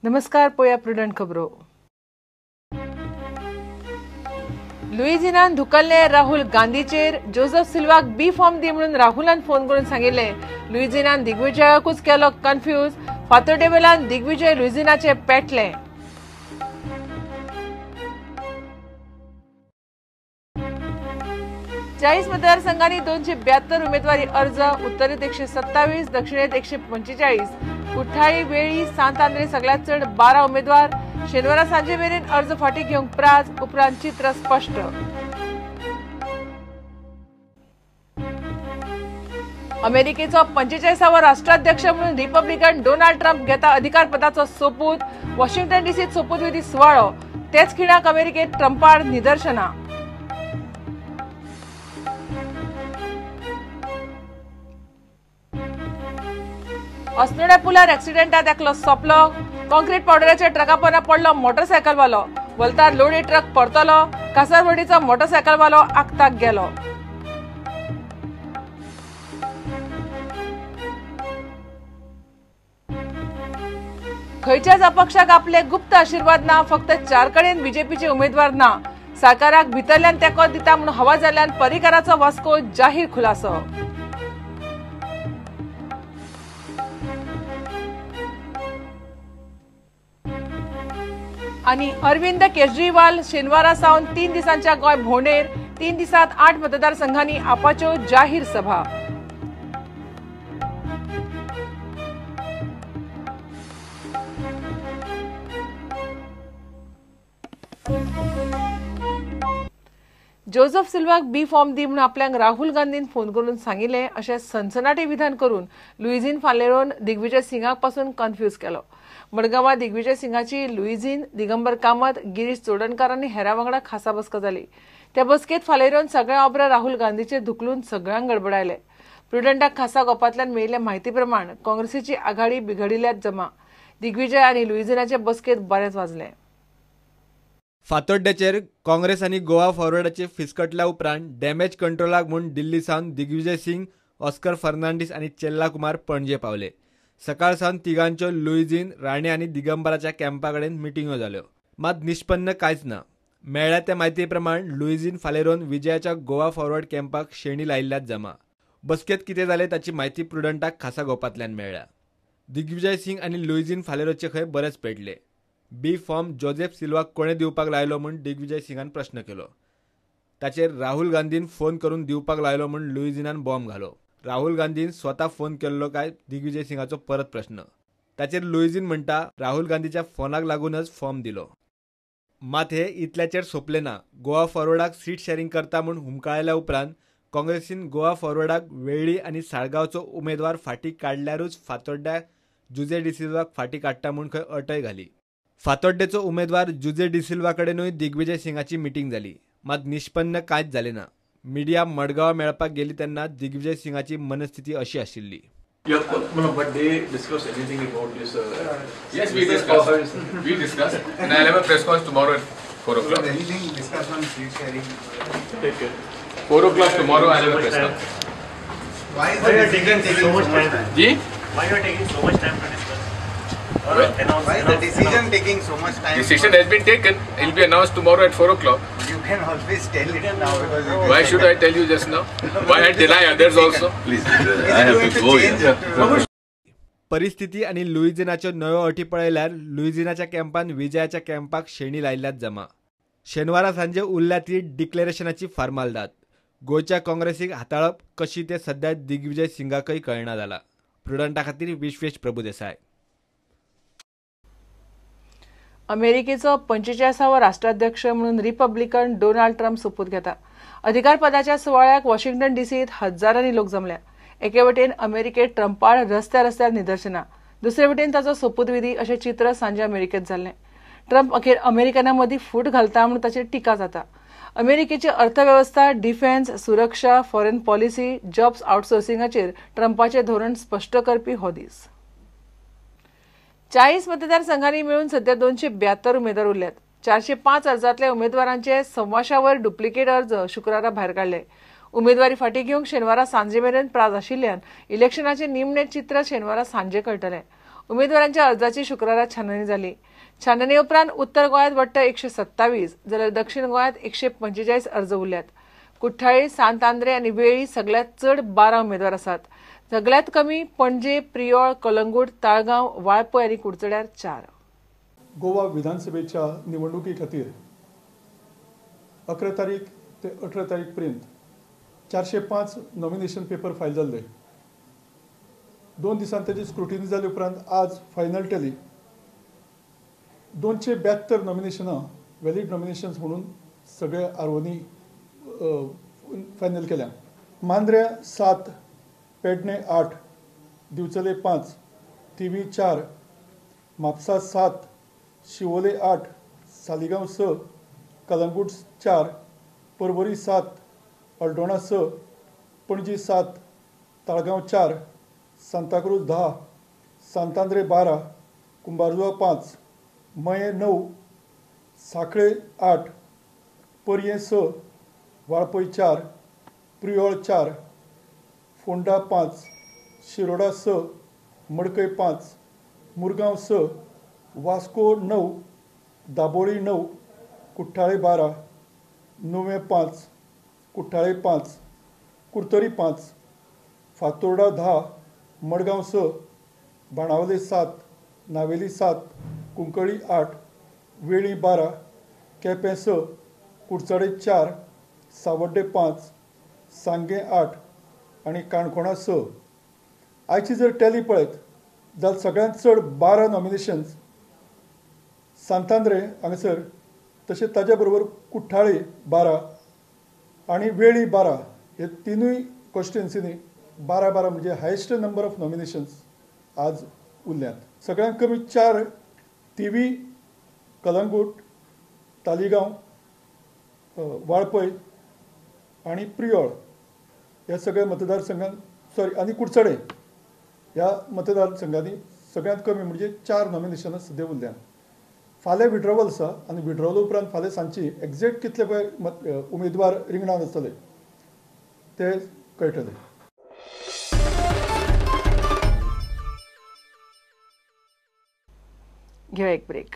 नमस्कार. पळया प्रुडंट खबरो. लुइजिनान धुकल्ले राहुल गांधीचेर जोसेफ सिल्वाक बी फॉर्म दी म्हणून राहुलान फोन करून सांगिल्ले. लुइजिनान दिग्विजयाकूच केलो कन्फ्यूज. फातर्डे वेळान दिग्विजय लुइजिनाचे पेटले. चाळीस मतदारसंघांनी 272 उमेदवारी अर्ज. उत्तरेत 127, दक्षिणेत 145. कुठ्ठाळी, वेळी, सांत आंद्रे सगळ्यात चड 12 उमेदवार. शेनवारा सांजे मेरेन अर्ज फाटी घेवंक प्राज. उपरांत चित्र स्पष्ट. अमेरिकेचो 45वा राष्ट्राध्यक्ष म्हणून रिपब्लिकन डोनाल्ड ट्रम्प घेता अधिकारपदाचो सोपूत. वॉशिंग्टन डीसीत सोपूतविधी सुवाळो. तेच खिणाक अमेरिकेत ट्रम्पार निदर्शनां. अस्नोड्या पुलार एक्सिडेंटात एकलो सोपलो. कॉन्क्रीट पावडराच्या ट्रकापोंदा पडलो मोटरसायकलवालो. वलतार लोडी ट्रक परतलो. कासारवडीचो मोटरसायकलवालो आगताक गेलो. खंयच्याच अपक्षाक आपले गुप्त आशीर्वाद ना. फक्त 4 कडेन बीजेपीचे उमेदवार ना. सरकाराक भितरल्यान तेंको दिता म्हूण हवा जाल्ल्यान पर्रीकाराचो वास्को जाहीर खुलासो. आणि अरविंद केजरीवाल शेनवारा सावन 3 दिसांच्या गोंय भोंवडेर. 3 दिसांत 8 मतदारसंघांनी आपाच्यो जाहीर सभा. जोसेफ सिल्वाक बी फॉर्म दी म्हणून आपल्याक राहुल गांधीन फोन करून सांगिल्ले अशें सनसनाटी विधान करून लुइजीन फालेरोन दिग्विजय सिंगाक पासून कन्फ्यूज केलो. मडगांवां दिग्विजय सिंगाची लुइजीन, दिगंबर कामत, गिरीश चोडणकार आनी हेरां वांगडा खासा बसका जाली. त्या बसकेत फालेरोन सगळ्या ओबऱ्या राहुल गांधीचेर धुकलून सगळ्यांक गडबडायले. प्रुडंटाक खासा गोपांतल्यान मेळिल्ल्या म्हायती प्रमाण काँग्रेसीची आघाडी बिघडिल्ल्यात जमा. दिग्विजय आनी लुइजिनाचे बसकेत बरेंच वाजलें. फातोड्ड्याचेर काँग्रेस आनी गोवा फॉरवर्डाचे फिसकटल्या उपरांत डॅमेज कंट्रोलाक म्हूण दिल्ली सावन दिग्विजय सिंग, ऑस्कर फर्नांडीस आनी चेल्ला कुमार पणजे पावले. सकाळ सावन तिगांच्यो लुइजीन, राणे आनी दिगंबराच्या कॅम्पा कडेन मिटिंगो जाल्यो. मात निष्पन्न कांयच ना. मेळ्ळ्या त्या म्हायती प्रमाण लुइजीन फालेरोन विजयाच्या गोवा फॉरवर्ड कॅम्पाक शेणी लायिल्ल्यात जमा. बसकेत कितें जालें ताची म्हायती प्रुडंटाक खासा गोपांतल्यान मेळ्ळ्या. दिग्विजय सिंग आनी लुइजीन फालेरोचे खंय बरेच पेटले. बी फॉर्म जोसेफ सिल्वाक कोणे दिवपाक लायलो म्हूण दिग्विजय सिंगान प्रश्न केलो. ताचेर राहुल गांधीन फोन करून दिवपाक लायलो म्हूण लुइजिनान बॉम्ब घालो. राहुल गांधीन स्वता फोन केल्लो काय दिग्विजय सिंगाचो परत प्रश्न. ताचेर लुइजीन म्हणटा राहुल गांधीच्या फोनाक लागूनच फॉर्म दिलो. मात हे इतल्याचेर सोंपले ना. गोवा फॉरवर्डाक सीट शेअरिंग करता म्हूण हुमकळयल्या उपरांत काँग्रेसीन गोवा फॉरवर्डाक वेळ्ळी आनी साळगांवचो उमेदवार फाटीं काडल्यारूच फातोड्ड्या जुजे डिसिल्वाक फाटीं काडटा म्हूण खंय अटय घाली. फातोड्डेचो उमेदवार जुजे डिसिल्वा कडेनूय दिग्विजय सिंगाची मिटींग जाली. मात निष्पन्न कांयच जालें ना. मिडिया मडगांवां मेळपाक गेली तेन्ना दिग्विजय सिंगाची मनस्थिती अशी आशिल्ली. But they discuss anything about this? Yes, we discussed. We discussed. And I'll have a press conference tomorrow at 4 o'clock. Anything discussed on seat sharing? Take care. 4 o'clock tomorrow, I'll have a press conference. Why is the decision taking so much time? Ji? Why you are taking so much time to discuss? Why is the decision taking so much time? Decision has been taken. It will be announced tomorrow at 4 o'clock. You can always tell it now because it Why should I tell you just now? Why I deny others also? is it going to change? परिस्थिती आनी लुइजिनाच्यो नव्यो अटी पळयल्यार लुइजिनाच्या कॅम्पान विजयाच्या कॅम्पाक शेणी लायिल्ल्यात जमा. शेनवारा सांजे उरल्या ती डिक्लेरेशनाची फार्मालदाद. गोंयच्या काँग्रेसीक हाताळप कशी ते सध्या दिग्विजय सिंगाकय कळना जाला. प्रुडंटा खातीर विश्वेश प्रभुदेसाय. अमेरिकेचो 45वा राष्ट्राध्यक्ष म्हणून रिपब्लिकन डोनाल्ड ट्रम्प सोपूत घेता. अधिकारपदाच्या सुवाळ्याक वॉशिंग्टन डीसीत हजारांनी लोक जमल्या. एके वटेन अमेरिकेत ट्रम्पाळ रस्त्यार निदर्शनां. दुसरे वटेन ताचो सोपूतविधी अशें चित्र सांजे अमेरिकेत जाल्लें. ट्रम्प अखेर अमेरिकनां मदीं फूट घालता म्हूण ताचेर टिका जाता. अमेरिकेची अर्थवेवस्था, डिफेन्स, सुरक्षा, फॉरेन पॉलिसी, जॉब्स आउटसोर्सिंगाचेर ट्रम्पाचें धोरण स्पश्ट करपी हो दीस. 40 मतदारसंघांनी मेळून सध्या 272 उमेदवार उरल्यात. 405 अर्जांतल्या उमेदवारांचे 1,000 वयर डुप्लिकेट अर्ज शुक्रारा भायर काडले. उमेदवारी फाटी घेवंक शेनवारा सांजे मेरेन प्राज आशिल्ल्यान इलेक्शनाचे निमणे चित्र शेनवारा सांजे कळटले. उमेदवारांच्या अर्जाची शुक्रारा छाननी जाली. छाननी उपरांत उत्तर गोंयांत वट्ट 127 जाल्यार दक्षिण गोंयांत 145 अर्ज उरल्यात. कुठ्ठाळी, सांतांद्रे आनी वेळी सगळ्यांत चड 12 उमेदवार आसात. सगळ्यांत कमी पणजे, प्रियोळ, कलंगूट, ताळगांव, वाळपय आनी कुडचड्यार 4. गोवा विधानसभेच्या निवडणुकी खातीर 11 तारीख ते 18 तारीख पर्यंत 405 नॉमिनेशन पेपर फायल जाल्ले. 2 दिसांत तेजी स्क्रुटिनी जाले उपरांत आज फायनल टॅली 272 नॉमिनेशनां वॅलीड नॉमिनेशन्स म्हणून सगळे आर्वोनी फायनल केल्या. मांद्र्या 7, पेडणे 8, दिवचले 5, थिवी 4, म्हापसा 7, शिवोले 8, सालिगांव 6, कलंगूट 4, पर्वरी 7, अल्डोणा 6, पणजी 7, ताळगांव 4, सांताक्रूज 10, सांतांद्रे 12, कुंभारजुवा 5, मये 9, साखळे 8, पर्ये 6, वाळपय 4, प्रियोळ 4, फोंडा 5, शिरोडा 6, मडकय 5, मुरगांव 6, वास्को 9, दाबोळी 9, कुठ्ठाळे 12, नुवें 5, कुठ्ठाळे 5, कुर्तरी 5, फातोर्डा 10, मडगांव 6, बाणावले 7, नावेली 7, कुंकळी 8, वेळी 12, केपें 6, कुडचडे 4, सावड्डे 5, सांगे 8 आनी काणकोणा 6. आयची जर टॅली पळयत जाल्यार सगळ्यांत चड 12 नॉमिनेशन्स सांतांद्रे हांगासर, तशेंच ताचे बरोबर कुठ्ठाळे 12 आनी वेळी 12 हे तिनूय कॉन्स्टिट्युएन्सीनी 12 म्हणजे हायेस्ट नंबर ऑफ नॉमिनेशन्स आज उरल्यात. सगळ्यांत कमी 4 थिवी, कलंगूट, तालिगांव, वाळपय आनी प्रियोळ ह्या सगळ्या मतदारसंघांत आनी कुडचडे ह्या मतदारसंघांनी सगळ्यांत कमी म्हणजे 4 नॉमिनेशनां सद्या उरल्यात. फाल्यां विड्रॉवल आसा आनी विड्रॉवल उपरांत फाल्यां सांजची एक्झॅक्ट कितले पळय उमेदवार रिंगणांत आसतले ते कळटले. घेऊया एक ब्रेक.